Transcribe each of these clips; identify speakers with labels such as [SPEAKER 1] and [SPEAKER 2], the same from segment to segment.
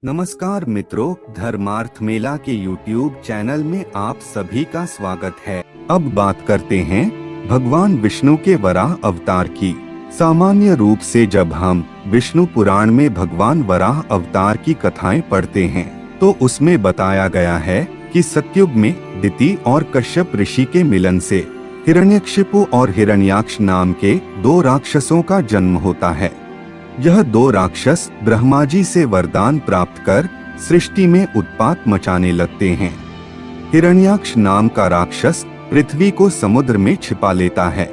[SPEAKER 1] नमस्कार मित्रों, धर्मार्थ मेला के YouTube चैनल में आप सभी का स्वागत है। अब बात करते हैं भगवान विष्णु के वराह अवतार की। सामान्य रूप से जब हम विष्णु पुराण में भगवान वराह अवतार की कथाएं पढ़ते हैं तो उसमें बताया गया है कि सतयुग में दिति और कश्यप ऋषि के मिलन से हिरण्यकशिपु और हिरण्याक्ष नाम के दो राक्षसों का जन्म होता है। यह दो राक्षस ब्रह्मा जी से वरदान प्राप्त कर सृष्टि में उत्पात मचाने लगते हैं। हिरण्याक्ष नाम का राक्षस पृथ्वी को समुद्र में छिपा लेता है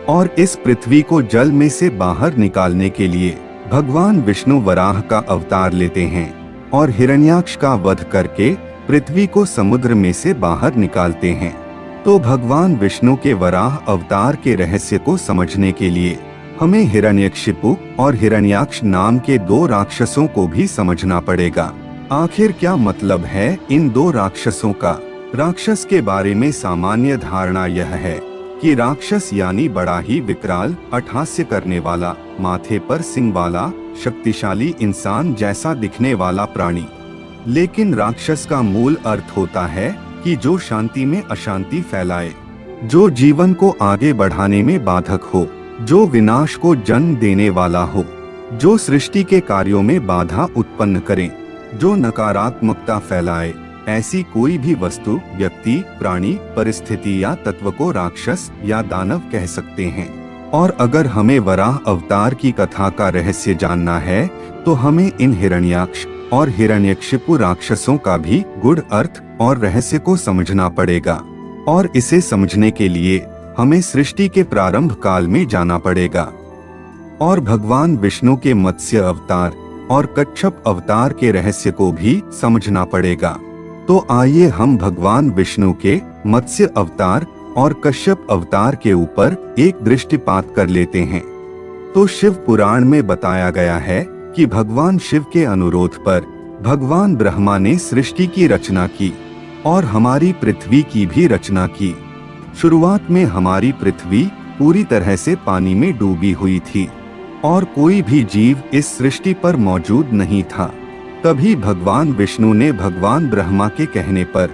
[SPEAKER 1] और इस पृथ्वी को जल में से बाहर निकालने के लिए भगवान विष्णु वराह का अवतार लेते हैं और हिरण्याक्ष का वध करके पृथ्वी को समुद्र में से बाहर निकालते हैं। तो भगवान विष्णु के वराह अवतार के रहस्य को समझने के लिए हमें हिरण्यकशिपु और हिरण्याक्ष नाम के दो राक्षसों को भी समझना पड़ेगा। आखिर क्या मतलब है इन दो राक्षसों का? राक्षस के बारे में सामान्य धारणा यह है कि राक्षस यानी बड़ा ही विकराल, अट्टहास्य करने वाला, माथे पर सिंग वाला, शक्तिशाली इंसान जैसा दिखने वाला प्राणी। लेकिन राक्षस का मूल अर्थ होता है कि जो शांति में अशांति फैलाए, जो जीवन को आगे बढ़ाने में बाधक हो, जो विनाश को जन्म देने वाला हो, जो सृष्टि के कार्यों में बाधा उत्पन्न करे, जो नकारात्मकता फैलाए, ऐसी कोई भी वस्तु, व्यक्ति, प्राणी, परिस्थिति या तत्व को राक्षस या दानव कह सकते हैं। और अगर हमें वराह अवतार की कथा का रहस्य जानना है तो हमें इन हिरण्याक्ष और हिरण्यकशिपु राक्षसों का भी गूढ़ अर्थ और रहस्य को समझना पड़ेगा। और इसे समझने के लिए हमें सृष्टि के प्रारंभ काल में जाना पड़ेगा और भगवान विष्णु के मत्स्य अवतार और कच्छप अवतार के रहस्य को भी समझना पड़ेगा। तो आइए हम भगवान विष्णु के मत्स्य अवतार और कश्यप अवतार के ऊपर एक दृष्टिपात कर लेते हैं। तो शिव पुराण में बताया गया है कि भगवान शिव के अनुरोध पर भगवान ब्रह्मा ने सृष्टि की रचना की और हमारी पृथ्वी की भी रचना की। शुरुआत में हमारी पृथ्वी पूरी तरह से पानी में डूबी हुई थी और कोई भी जीव इस सृष्टि पर मौजूद नहीं था। तभी भगवान विष्णु ने भगवान ब्रह्मा के कहने पर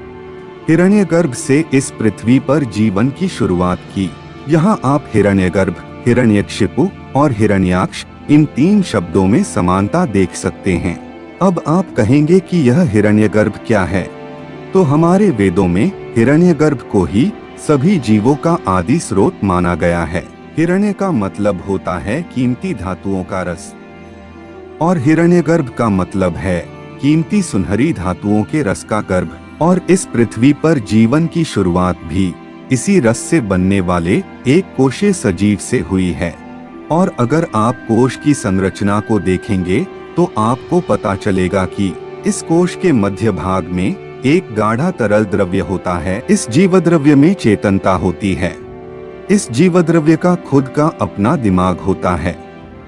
[SPEAKER 1] हिरण्यगर्भ से इस पृथ्वी पर जीवन की शुरुआत की। यहाँ आप हिरण्यगर्भ, हिरण्यकशिपु और हिरण्याक्ष इन तीन शब्दों में समानता देख सकते हैं। अब आप कहेंगे कि यह हिरण्यगर्भ क्या है? तो हमारे वेदों में हिरण्यगर्भ को ही सभी जीवों का आदि स्रोत माना गया है। हिरण्य का मतलब होता है कीमती धातुओं का रस और हिरण्यगर्भ का मतलब है कीमती सुनहरी धातुओं के रस का गर्भ। और इस पृथ्वी पर जीवन की शुरुआत भी इसी रस से बनने वाले एक कोशीय सजीव से हुई है। और अगर आप कोश की संरचना को देखेंगे तो आपको पता चलेगा कि इस कोश के मध्य भाग में एक गाढ़ा तरल द्रव्य होता है। इस जीवद्रव्य में चेतनता होती है। इस जीवद्रव्य का खुद का अपना दिमाग होता है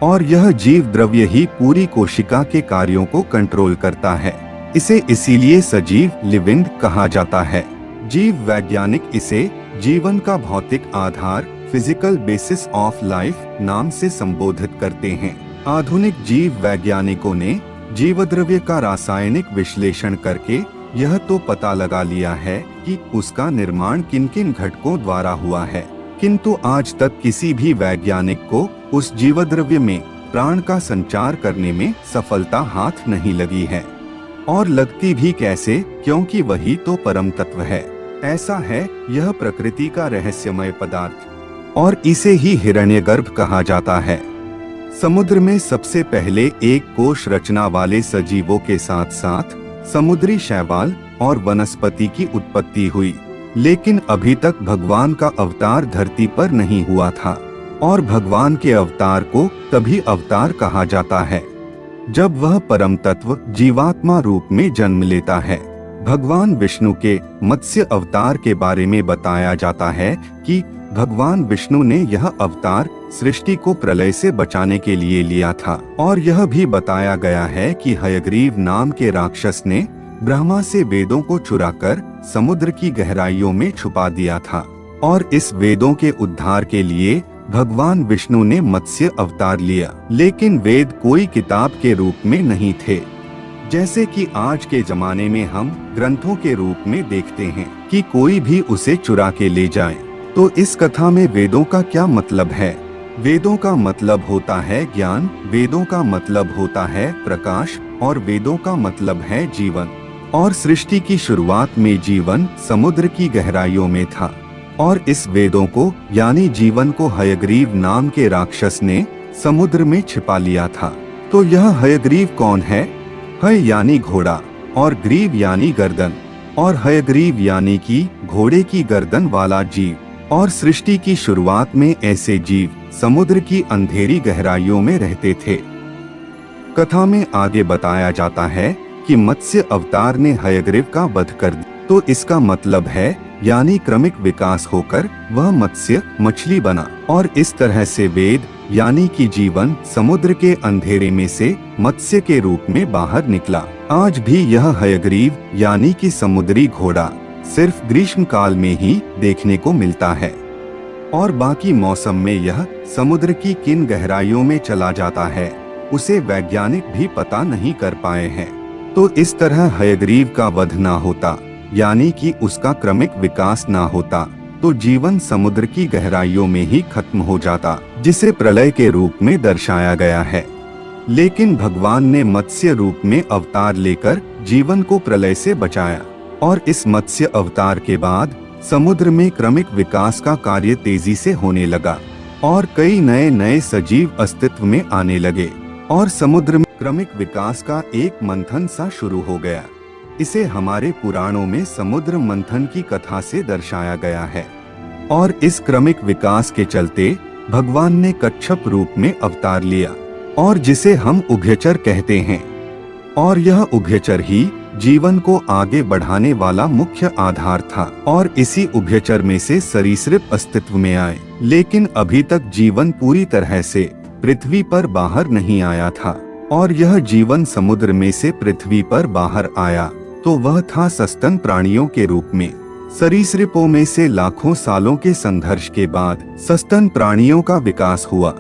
[SPEAKER 1] और यह जीव द्रव्य ही पूरी कोशिका के कार्यों को कंट्रोल करता है। इसे इसीलिए सजीव, लिविंग कहा जाता है। जीव वैज्ञानिक इसे जीवन का भौतिक आधार, फिजिकल बेसिस ऑफ लाइफ नाम से संबोधित करते हैं। आधुनिक जीव वैज्ञानिकों ने जीवद्रव्य का रासायनिक विश्लेषण करके यह तो पता लगा लिया है कि उसका निर्माण किन किन घटकों द्वारा हुआ है, किंतु आज तक किसी भी वैज्ञानिक को उस जीवद्रव्य में प्राण का संचार करने में सफलता हाथ नहीं लगी है। और लगती भी कैसे, क्योंकि वही तो परम तत्व है। ऐसा है यह प्रकृति का रहस्यमय पदार्थ और इसे ही हिरण्यगर्भ कहा जाता है। समुद्र में सबसे पहले एक कोश रचना वाले सजीवों के साथ साथ समुद्री शैवाल और वनस्पति की उत्पत्ति हुई। लेकिन अभी तक भगवान का अवतार धरती पर नहीं हुआ था और भगवान के अवतार को तभी अवतार कहा जाता है जब वह परम तत्व जीवात्मा रूप में जन्म लेता है। भगवान विष्णु के मत्स्य अवतार के बारे में बताया जाता है कि भगवान विष्णु ने यह अवतार सृष्टि को प्रलय से बचाने के लिए लिया था। और यह भी बताया गया है कि हयग्रीव नाम के राक्षस ने ब्रह्मा से वेदों को चुराकर समुद्र की गहराइयों में छुपा दिया था और इस वेदों के उद्धार के लिए भगवान विष्णु ने मत्स्य अवतार लिया। लेकिन वेद कोई किताब के रूप में नहीं थे। जैसे कि आज के जमाने में हम ग्रंथों के रूप में देखते हैं कि कोई भी उसे चुरा के ले जाए। तो इस कथा में वेदों का क्या मतलब है? वेदों का मतलब होता है ज्ञान, वेदों का मतलब होता है प्रकाश और वेदों का मतलब है जीवन। और सृष्टि की शुरुआत में जीवन समुद्र की गहराइयों में था और इस वेदों को यानी जीवन को हयग्रीव नाम के राक्षस ने समुद्र में छिपा लिया था। तो यह हयग्रीव कौन है? हय यानी घोड़ा और ग्रीव यानी गर्दन, और हयग्रीव यानी कि घोड़े की गर्दन वाला जीव। और सृष्टि की शुरुआत में ऐसे जीव समुद्र की अंधेरी गहराइयों में रहते थे। कथा में आगे बताया जाता है कि मत्स्य अवतार ने हयग्रीव का वध कर दिया। तो इसका मतलब है यानी क्रमिक विकास होकर वह मत्स्य मछली बना और इस तरह से वेद यानी कि जीवन समुद्र के अंधेरे में से मत्स्य के रूप में बाहर निकला। आज भी यह हयग्रीव यानी कि समुद्री घोड़ा सिर्फ ग्रीष्म काल में ही देखने को मिलता है और बाकी मौसम में यह समुद्र की किन गहराइयों में चला जाता है उसे वैज्ञानिक भी पता नहीं कर पाए हैं। तो इस तरह हयग्रीव का वध ना होता यानी कि उसका क्रमिक विकास ना होता तो जीवन समुद्र की गहराइयों में ही खत्म हो जाता, जिसे प्रलय के रूप में दर्शाया गया है। लेकिन भगवान ने मत्स्य रूप में अवतार लेकर जीवन को प्रलय से बचाया और इस मत्स्य अवतार के बाद समुद्र में क्रमिक विकास का कार्य तेजी से होने लगा और कई नए नए सजीव अस्तित्व में आने लगे और समुद्र में क्रमिक विकास का एक मंथन सा शुरू हो गया। इसे हमारे पुराणों में समुद्र मंथन की कथा से दर्शाया गया है और इस क्रमिक विकास के चलते भगवान ने कच्छप रूप में अवतार लिया और जिसे हम उभयचर कहते हैं और यह उभयचर ही जीवन को आगे बढ़ाने वाला मुख्य आधार था और इसी उभयचर में से सरीसृप अस्तित्व में आए। लेकिन अभी तक जीवन पूरी तरह से पृथ्वी पर बाहर नहीं आया था और यह जीवन समुद्र में से पृथ्वी पर बाहर आया तो वह था सस्तन प्राणियों के रूप में। सरीसृपों में से लाखों सालों के संघर्ष के बाद सस्तन प्राणियों का विकास हुआ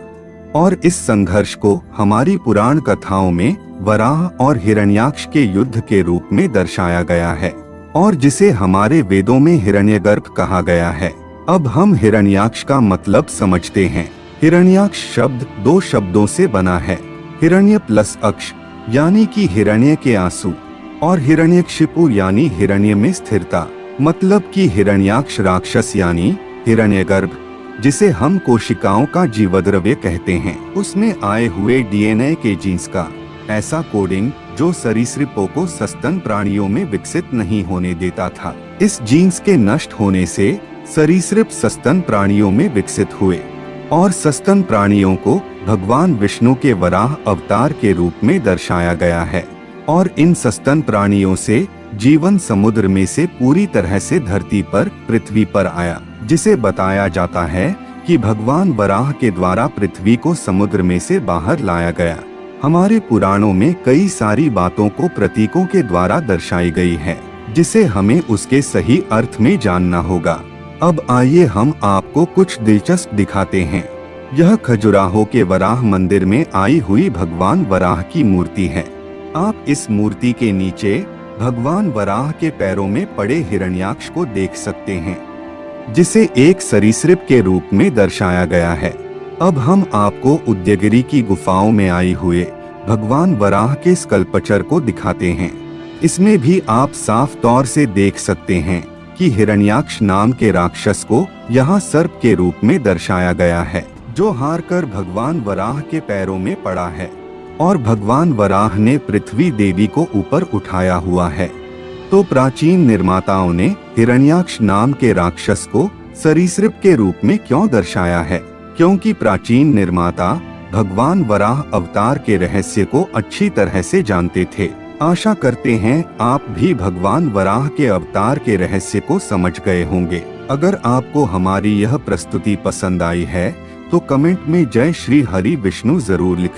[SPEAKER 1] और इस संघर्ष को हमारी पुराण कथाओं में वराह और हिरण्याक्ष के युद्ध के रूप में दर्शाया गया है और जिसे हमारे वेदों में हिरण्यगर्भ कहा गया है। अब हम हिरण्याक्ष का मतलब समझते हैं। हिरण्याक्ष शब्द दो शब्दों से बना है, हिरण्य प्लस अक्ष यानी कि हिरण्य के आंसू और हिरण्यक्षिपु यानी हिरण्य में स्थिरता। मतलब कि हिरण्याक्ष राक्षस यानी हिरण्यगर्भ जिसे हम कोशिकाओं का जीवद्रव्य कहते हैं, उसमें आए हुए डीएनए के जीन्स का ऐसा कोडिंग जो सरीसृपों को सस्तन प्राणियों में विकसित नहीं होने देता था। इस जीन्स के नष्ट होने से सरीसृप सस्तन प्राणियों में विकसित हुए और सस्तन प्राणियों को भगवान विष्णु के वराह अवतार के रूप में दर्शाया गया है और इन सस्तन प्राणियों से जीवन समुद्र में से पूरी तरह से धरती पर पृथ्वी पर आया, जिसे बताया जाता है कि भगवान वराह के द्वारा पृथ्वी को समुद्र में से बाहर लाया गया। हमारे पुराणों में कई सारी बातों को प्रतीकों के द्वारा दर्शाई गई है जिसे हमें उसके सही अर्थ में जानना होगा। अब आइए हम आपको कुछ दिलचस्प दिखाते हैं। यह खजुराहो के वराह मंदिर में आई हुई भगवान वराह की मूर्ति है। आप इस मूर्ति के नीचे भगवान वराह के पैरों में पड़े हिरण्याक्ष को देख सकते हैं जिसे एक सरीसृप के रूप में दर्शाया गया है। अब हम आपको उदयगिरी की गुफाओं में आई हुए भगवान वराह के स्कल्पचर को दिखाते हैं। इसमें भी आप साफ तौर से देख सकते हैं कि हिरण्याक्ष नाम के राक्षस को यहाँ सर्प के रूप में दर्शाया गया है जो हारकर भगवान वराह के पैरों में पड़ा है और भगवान वराह ने पृथ्वी देवी को ऊपर उठाया हुआ है। तो प्राचीन निर्माताओं ने हिरण्याक्ष नाम के राक्षस को सरीसृप के रूप में क्यों दर्शाया है? क्योंकि प्राचीन निर्माता भगवान वराह अवतार के रहस्य को अच्छी तरह से जानते थे। आशा करते हैं आप भी भगवान वराह के अवतार के रहस्य को समझ गए होंगे। अगर आपको हमारी यह प्रस्तुति पसंद आई है तो कमेंट में जय श्री हरि विष्णु जरूर लिखें।